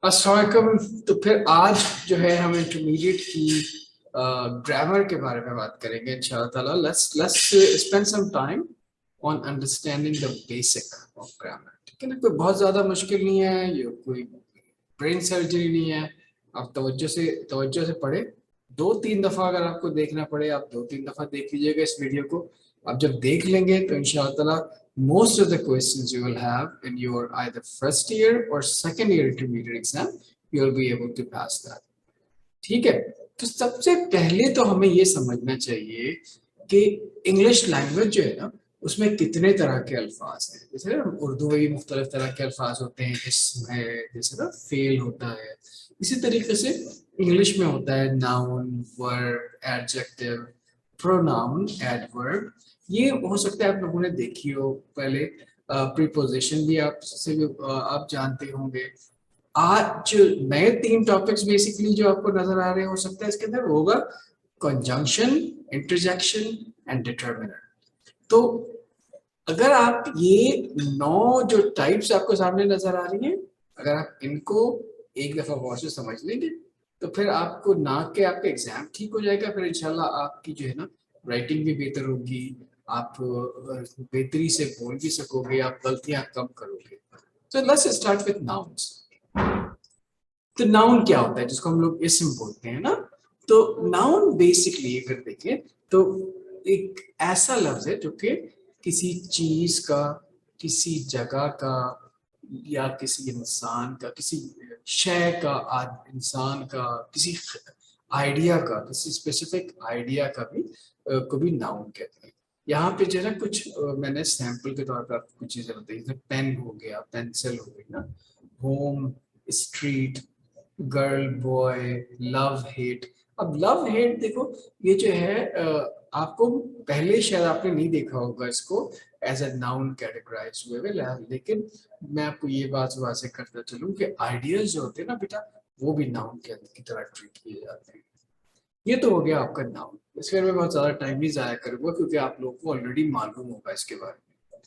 अस्सलाम। तो फिर आज जो है हम इंटरमीडिएट की ग्रामर के बारे में बात करेंगे इंशाल्लाह ताला। Let's spend some time on understanding the basic of grammar. ठीक है ना, कोई बहुत ज्यादा मुश्किल नहीं है, ये कोई ब्रेन सर्जरी नहीं है। आप तवज्जो से पढ़े। दो तीन दफा अगर आपको देखना पड़े, आप दो तीन दफा देख लीजिएगा इस वीडियो को। आप जब देख लेंगे तो इंशाल्लाह ताला most of the questions you will have in your either first year or second year intermediate exam, you will be able to pass that. ठीक है। तो सबसे पहले तो हमें ये समझना चाहिए कि इंग्लिश लैंग्वेज जो है ना, उसमें कितने तरह के अल्फाज हैं। जैसे ना उर्दू में भी मुख्तलिफ तरह के अल्फाज होते हैं, इसम है, जैसे ना फेल होता है। इसी तरीके से इंग्लिश में होता है noun, verb, adjective, pronoun, adverb. ये हो सकता है आप लोगों ने देखी हो पहले। प्रीपोजिशन भी आप जानते होंगे। आज जो नए तीन टॉपिक्स बेसिकली जो आपको नजर आ रहे हैं, हो सकता है इसके अंदर होगा कंजंक्शन, इंटरजेक्शन एंड डिटर्मिनर। तो अगर आप ये नौ जो टाइप्स आपको सामने नजर आ रही हैं, अगर आप इनको एक दफा गौर से समझ लेंगे तो फिर आपको ना के आपका एग्जाम ठीक हो जाएगा। फिर इंशाल्लाह आपकी जो है ना राइटिंग भी बेहतर होगी। आप बेहतरी से बोल भी सकोगे, आप गलतियां कम करोगे। तो लेट्स स्टार्ट विद नाउन्स। तो नाउन क्या होता है, जिसको हम लोग इसम बोलते हैं ना। तो नाउन बेसिकली अगर देखें तो एक ऐसा लफ्ज है जो कि किसी चीज का, किसी जगह का, या किसी इंसान का, किसी शय का, इंसान का, किसी आइडिया का, किसी स्पेसिफिक आइडिया का भी को भी नाउन कहते हैं। यहाँ पे जो है ना कुछ मैंने सैंपल के तौर पर आपको कुछ चीजें बताई, जैसे पेन हो गया, पेंसिल हो गई ना, home, street, girl, boy, love, hate. अब लव हेट देखो, ये जो है आपको पहले शायद आपने नहीं देखा होगा इसको एज ए नाउन कैटेगराइज हुए हुए, लेकिन मैं आपको ये बात वाज़ेह करता चलूं कि आइडियाज जो होते हैं ना बेटा, वो भी नाउन की तरह ट्रीट किए जाते हैं। ये तो हो गया आपका नाउन। इसमें मैं बहुत ज्यादा टाइम नहीं जाया करूंगा क्योंकि आप लोगों को ऑलरेडी मालूम होगा इसके बारे में।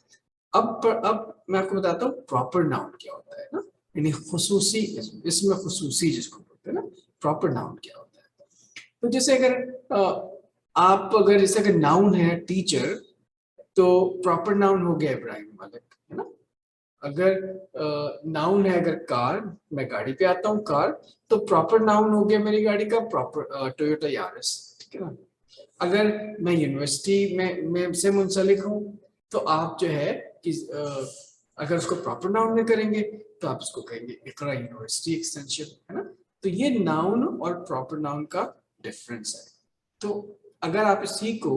अब मैं आपको बताता हूँ प्रॉपर नाउन क्या होता है ना, यानी खुसूसी इसमें खुसूसी जिसको बोलते हैं ना, प्रॉपर नाउन क्या होता है। तो जैसे अगर आप अगर जैसे अगर नाउन है टीचर, तो प्रॉपर नाउन हो गया इब्राहिम मालिक, है ना। अगर नाउन है अगर कार, मैं गाड़ी पे आता हूँ कार, तो प्रॉपर नाउन हो गया मेरी गाड़ी का प्रॉपर टोयोटा यारिस। ठीक है ना। अगर मैं यूनिवर्सिटी में से मुंसलिक हूँ, तो आप जो है कि अगर उसको प्रॉपर नाउन में करेंगे तो आप उसको कहेंगे इकरा यूनिवर्सिटी एक्सटेंशन, है ना। तो ये नाउन और प्रॉपर नाउन का डिफरेंस है। तो अगर आप इसी को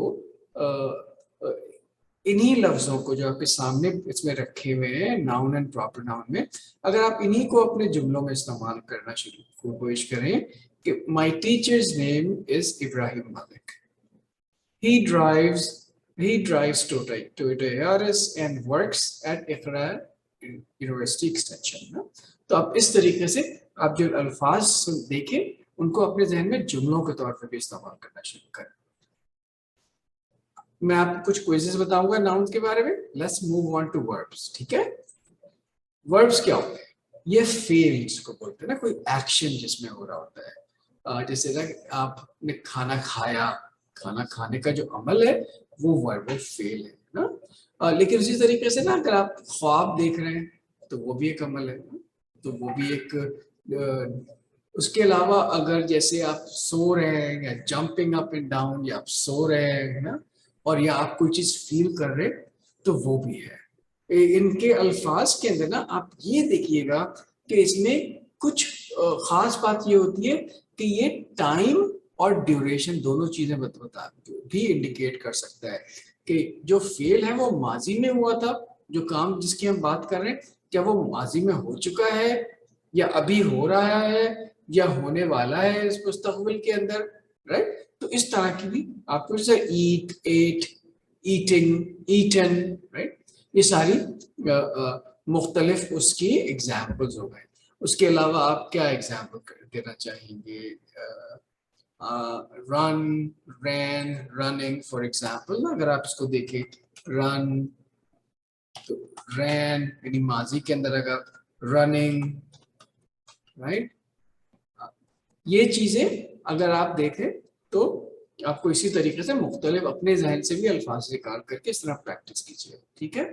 इन्हीं लफ्जों को जो आपके सामने इसमें रखे हुए हैं नाउन एंड प्रॉपर नाउन में, अगर आप इन्हीं को अपने जुमलों में इस्तेमाल करना शुरू कोशिश करें कि my teachers name is Ibrahim मालिक, he drives he drives Toyota Yaris and works at Iqra University Extension ना। तो आप इस तरीके से आप जो अल्फाज देखें उनको अपने जहन में जुमलों के तौर पर भी इस्तेमाल करना शुरू करें। मैं आपको कुछ क्विज़ेस बताऊंगा नाउन्स के बारे में। Let's move on to verbs. ठीक है। वर्ब्स क्या होते हैं? ये फेल जिसको बोलते हैं ना, कोई एक्शन जिसमें हो रहा होता है। जैसे ना आपने खाना खाया, खाना खाने का जो अमल है वो वर्ब ऑफ फेल है ना। लेकिन उसी तरीके से ना अगर आप ख्वाब देख रहे हैं तो वो भी एक अमल है ना? तो वो भी एक उसके अलावा अगर जैसे आप सो रहे हैं या जंपिंग अप एंड डाउन, या आप सो रहे हैं ना, और या आप कोई चीज फील कर रहे हैं, तो वो भी है। इनके अल्फाज के अंदर ना आप ये देखिएगा कि इसमें कुछ खास बात ये होती है कि ये टाइम और ड्यूरेशन दोनों चीजें बता भी इंडिकेट कर सकता है कि जो फेल है वो माजी में हुआ था, जो काम जिसकी हम बात कर रहे हैं क्या वो माजी में हो चुका है, या अभी हो रहा है, या होने वाला है इस मुस्तकबिल के अंदर। राइट। तो इस तरह की भी आपको जैसे ईट, एट, ईटिंग, ईटन, राइट, ये सारी मुख्तलिफ उसकी एग्जाम्पल्स हो गए। उसके अलावा आप क्या एग्जाम्पल देना चाहेंगे? Run, ran, running for example ना, अगर आप इसको देखें रन, तो रैन यानी माजी के अंदर अगर रनिंग, राइट। ये चीजें अगर आप देखें तो आपको इसी तरीके से मुख्तलिफ अपने जहन से भी अल्फाज निकाल करके इस तरह प्रैक्टिस कीजिए, ठीक है।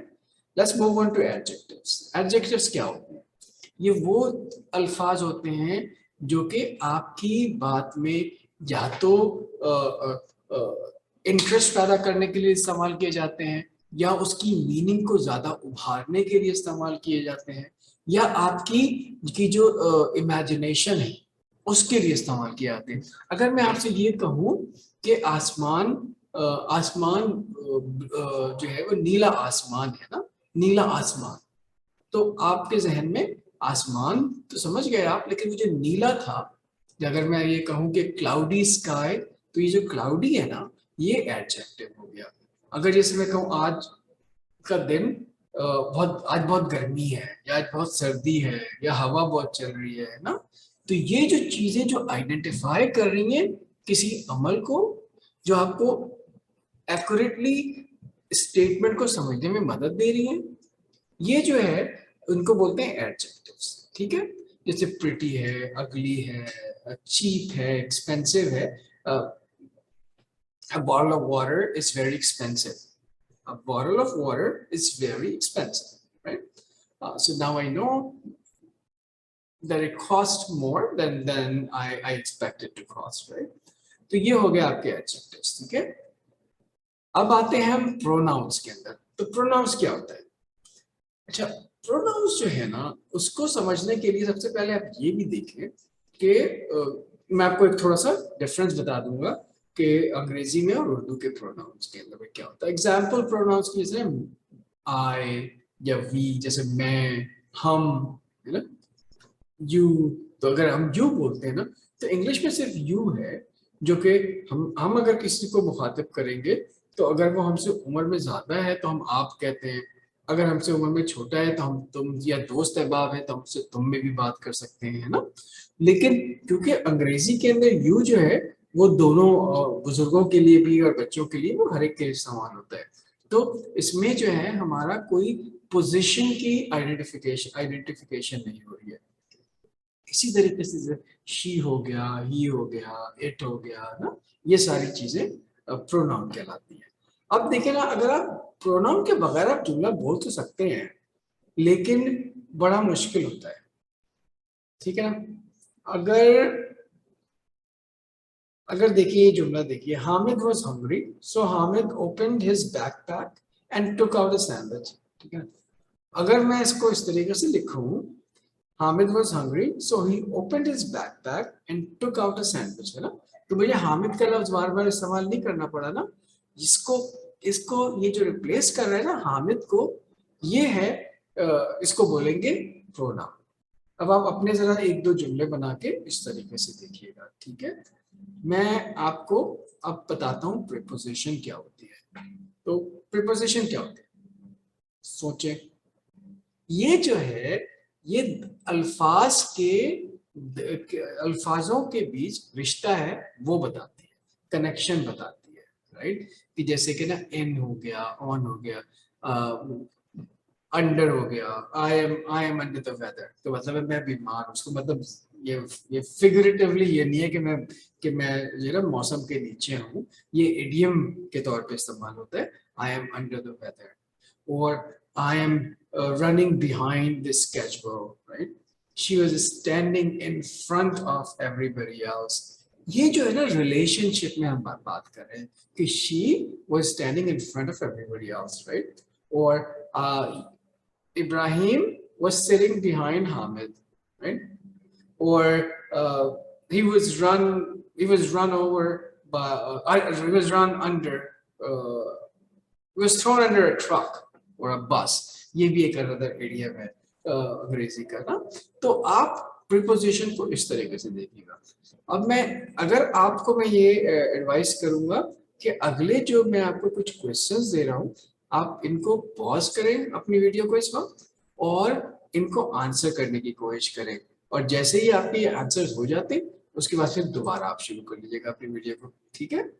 Let's move on to adjectives. Adjectives क्या होते हैं? ये वो अल्फाज होते हैं जो कि आपकी बात में या तो इंटरेस्ट पैदा करने के लिए इस्तेमाल किए जाते हैं, या उसकी मीनिंग को ज्यादा उभारने के लिए इस्तेमाल किए जाते हैं, या आपकी की जो इमेजिनेशन है उसके लिए इस्तेमाल किए जाते हैं। अगर मैं आपसे ये कहूँ कि आसमान आसमान जो है वो नीला आसमान है ना, नीला आसमान, तो आपके जहन में आसमान तो समझ गए आप, लेकिन वो जो नीला था, अगर मैं ये कहूँ कि क्लाउडी स्काई, तो ये जो क्लाउडी है ना, ये एडजेक्टिव हो गया। अगर जैसे मैं कहूँ आज का दिन आज बहुत गर्मी है, या आज बहुत सर्दी है, या हवा बहुत चल रही है ना, तो ये जो चीजें जो आइडेंटिफाई कर रही हैं किसी अमल को, जो आपको एक्यूरेटली स्टेटमेंट को समझने में मदद दे रही हैं, ये जो है उनको बोलते हैं एडजेक्टिव्स, ठीक है। जैसे प्रिटी है, अगली है, चीप है, एक्सपेंसिव है। A bottle of water is very expensive. A bottle of water is very expensive, right? So now I know that it costs more than I expected to cost, right? तो ये हो गया आपके adjectives, ठीक है। अब आते हैं हम प्रोनाउंस के अंदर। तो प्रोनाउंस क्या होता है? अच्छा, प्रोनाउंस जो है ना, उसको समझने के लिए सबसे पहले आप ये भी देखें कि मैं आपको एक थोड़ा सा डिफरेंस बता दूंगा कि अंग्रेजी में और उर्दू के प्रोनाउंस के अंदर में क्या होता है। एग्जाम्पल प्रोनाउंस की जैसे आई या वी, जैसे मैं, हम, है ना, यू। तो अगर हम यू बोलते हैं ना, तो इंग्लिश में सिर्फ यू है, जो कि हम अगर किसी को मुखातिब करेंगे तो अगर वो हमसे उम्र में ज्यादा है तो हम आप कहते हैं, अगर हमसे उम्र में छोटा है तो हम तुम, या दोस्त अहबाब है तो हमसे तुम में भी बात कर सकते हैं, है ना। लेकिन क्योंकि अंग्रेजी के अंदर यू जो है वो दोनों बुजुर्गों के लिए भी और बच्चों के लिए, वो हर एक के लिए समान होता है। तो इसमें जो है हमारा कोई पोजीशन की आइडेंटिफिकेशन नहीं हो रही है। इसी तरीके से शी हो गया, ही हो गया, इट हो गया ना, ये सारी चीजें प्रोनाउन कहलाती हैं। अब देखिए ना, अगर आप प्रोनाउन के बगैर आप जुमला बोल तो सकते हैं, लेकिन बड़ा मुश्किल होता है, ठीक है ना। अगर देखिए ये जुमला देखिए, Hamid was hungry so Hamid opened his backpack and took out a sandwich, ठीक है। अगर मैं इसको इस तरीके से लिखूं, Hamid was hungry, so he opened his backpack and took out a sandwich, है ना। तो मुझे हामिद का लफ्ज बार बार इस्तेमाल नहीं करना पड़ा ना, इसको इसको ये जो रिप्लेस कर रहा है ना हामिद को, ये है इसको बोलेंगे प्रोनाउन। अब आप अपने जरा एक दो जुमले बना के इस तरीके से देखिएगा, ठीक है। मैं आपको अब बताता हूँ प्रीपोजिशन क्या होती है। तो प्रीपोजिशन क्या होती है, सोचे। ये जो है ये अल्फाज के अल्फाजों के बीच रिश्ता है वो बताती है, कनेक्शन बताती है, राइट। कि जैसे कि ना इन हो गया, ऑन हो गया, अंडर हो गया, I am under the weather, तो मतलब है मैं बीमार हूँ। उसको मतलब ये फिगरेटिवली ये नहीं है कि मैं ये ना मौसम के नीचे हूँ, ये इडियम के तौर पे इस्तेमाल होता है, I am under the weather, और I am running behind this schedule, right? She was standing in front of everybody else. ये जो है ना रिलेशनशिप में हम बात कर रहे हैं कि she was standing in front of everybody else, right? और Ibrahim was sitting behind Hamid, right? Or he was run over by he was run under he was thrown under a truck और a bus। ये भी एक other idiom है अंग्रेजी का ना। तो आप प्रीपोजिशन को इस तरीके से देखिएगा। अब अगर आपको मैं ये एडवाइस करूंगा कि अगले जो मैं आपको कुछ क्वेश्चंस दे रहा हूँ, आप इनको पॉज करें अपनी वीडियो को इस वक्त, और इनको आंसर करने की कोशिश करें, और जैसे ही आपके आंसर हो जाते उसके बाद फिर दोबारा आप शुरू कर लीजिएगा अपनी वीडियो को, ठीक है।